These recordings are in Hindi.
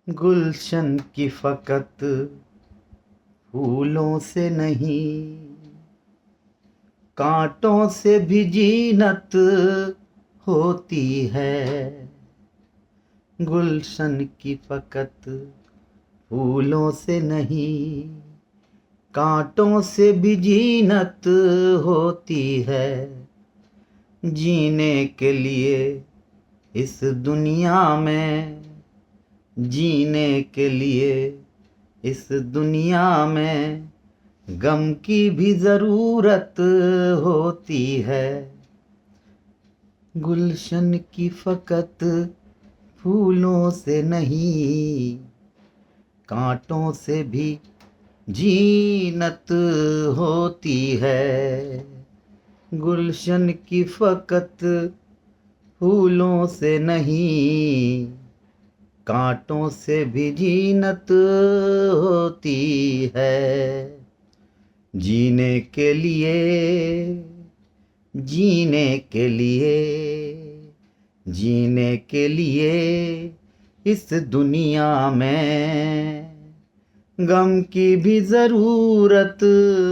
गुलशन की फकत फूलों से नहीं, कांटों से भी जीनत होती है। गुलशन की फकत फूलों से नहीं, कांटों से भी जीनत होती है। जीने के लिए इस दुनिया में, जीने के लिए इस दुनिया में गम की भी ज़रूरत होती है। गुलशन की फकत फूलों से नहीं, कांटों से भी जीनत होती है। गुलशन की फकत फूलों से नहीं, कांटों से भी जीनत होती है। जीने के लिए, जीने के लिए, जीने के लिए इस दुनिया में गम की भी ज़रूरत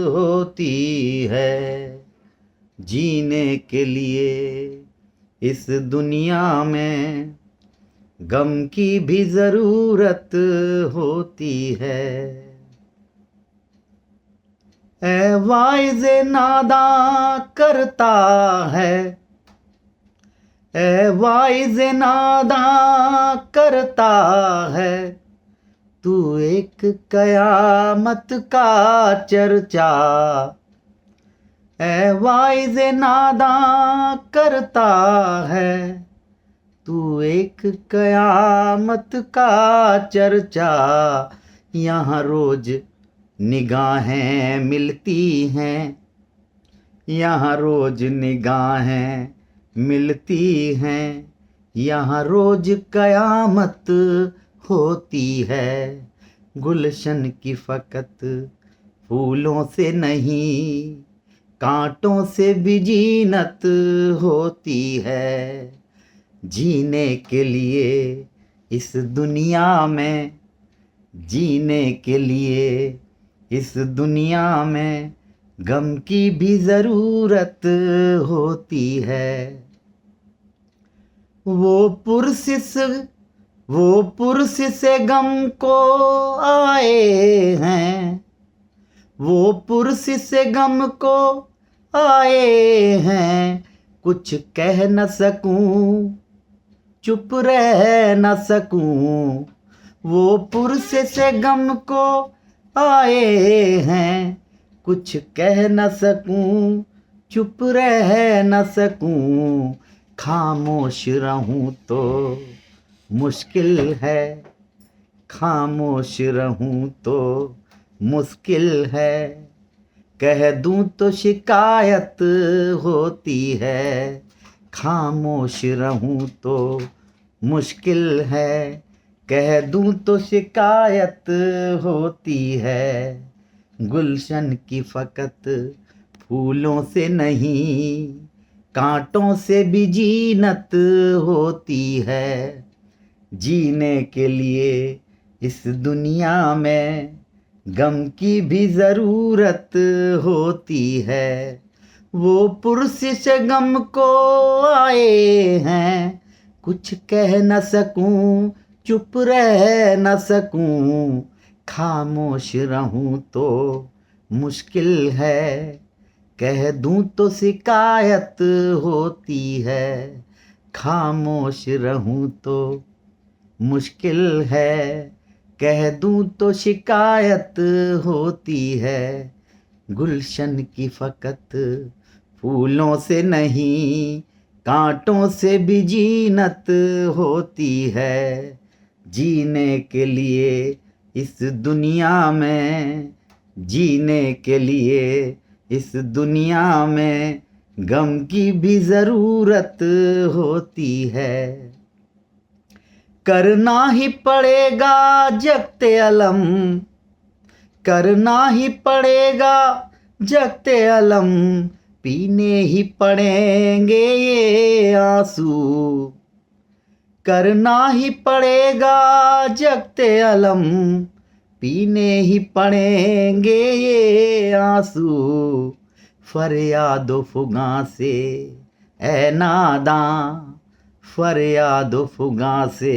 होती है। जीने के लिए इस दुनिया में गम की भी ज़रूरत होती है। ऐ वाइज़े नादां करता है, ऐ वाइज़े नादां करता है, तू एक कयामत का चर्चा। ऐ वाइज़े नादां करता है, तू एक कयामत का चर्चा। यहाँ रोज निगाहें मिलती हैं, यहाँ रोज निगाहें मिलती हैं, यहाँ रोज कयामत होती है। गुलशन की फकत फूलों से नहीं, कांटों से भी जीनत होती है। जीने के लिए इस दुनिया में, जीने के लिए इस दुनिया में गम की भी ज़रूरत होती है। वो पुरसिस, वो पुरसिस गम को आए हैं, वो पुरसिस गम को आए हैं। कुछ कह न सकूं, चुप रह न सकूं। वो पुरसिस गम को आए हैं, कुछ कह न सकूं, चुप रह न सकूं। खामोश रहूं तो मुश्किल है, खामोश रहूं तो मुश्किल है। कह दूं तो शिकायत होती है। खामोश रहूं तो मुश्किल है, कह दूं तो शिकायत होती है। गुलशन की फकत फूलों से नहीं, कांटों से भी जीनत होती है। जीने के लिए इस दुनिया में गम की भी ज़रूरत होती है। वो पुरसिस गम को आए हैं, कुछ कह न सकूं, चुप रह न सकूं। खामोश रहूं तो मुश्किल है, कह दूं तो शिकायत होती है। खामोश रहूं तो मुश्किल है, कह दूं तो शिकायत होती है। गुलशन की फकत फूलों से नहीं, कांटों से भी जीनत होती है। जीने के लिए इस दुनिया में, जीने के लिए इस दुनिया में गम की भी ज़रूरत होती है। करना ही पड़ेगा जगते अलम, करना ही पड़ेगा जगते अलम। पीने ही पड़ेंगे ये आंसू, करना ही पड़ेगा जगते अलम, पीने ही पड़ेंगे ये आंसू, फरियादो फुगा से ए नादां, फरियादो फुगा से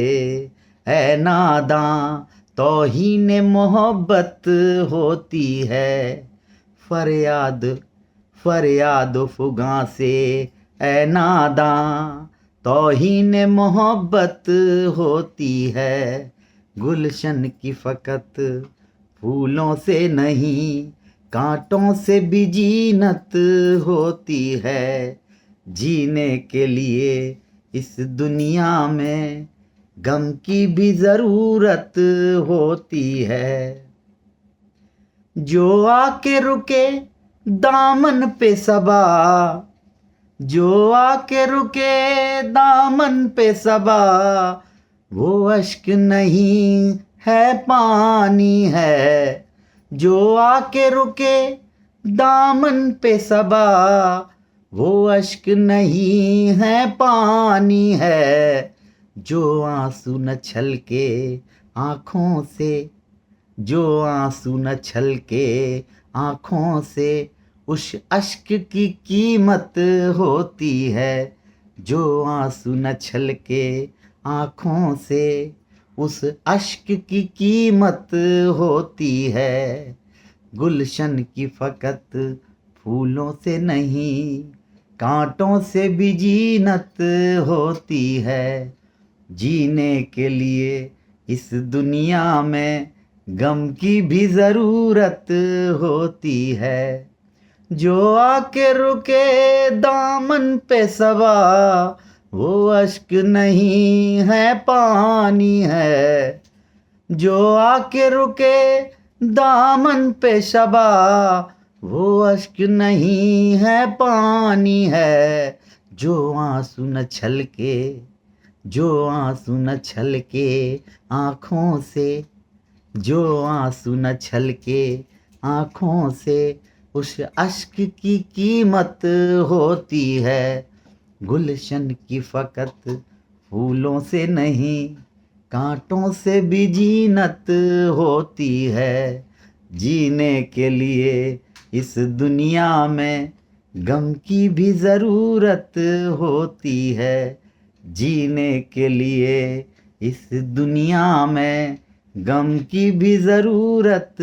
ए नादां, तौहीन मोहब्बत होती है, फरियाद फरियाद फुगा से ए नादां, तौहीन मोहब्बत होती है, गुलशन की फ़कत फूलों से नहीं कांटों से भी जीनत होती है, जीने के लिए इस दुनिया में गम की भी ज़रूरत होती है, जो आके रुके दामन पे सबा, जो आके रुके दामन पे सबा, वो अश्क नहीं है पानी है, जो आके रुके दामन पे सबा, वो अश्क नहीं है पानी है, जो आंसू न छलके आँखों से, जो आंसू न छलके आँखों से, उस अश्क की कीमत होती है, जो आंसू न छलके आँखों से, उस अश्क की कीमत होती है, गुलशन की फ़कत फूलों से नहीं कांटों से भी जीनत होती है, जीने के लिए इस दुनिया में गम की भी ज़रूरत होती है, जो आके रुके दामन पे सबा, वो अश्क नहीं है पानी है, जो आके रुके दामन पे सबा, वो अश्क नहीं है पानी है, जो आंसू न छलके, जो आंसू न छलके आँखों से, जो आंसू न छलके आँखों से, उस अश्क की कीमत होती है, गुलशन की फ़कत फूलों से नहीं कांटों से भी जीनत होती है, जीने के लिए इस दुनिया में गम की भी ज़रूरत होती है, जीने के लिए इस दुनिया में गम की भी ज़रूरत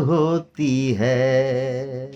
होती है।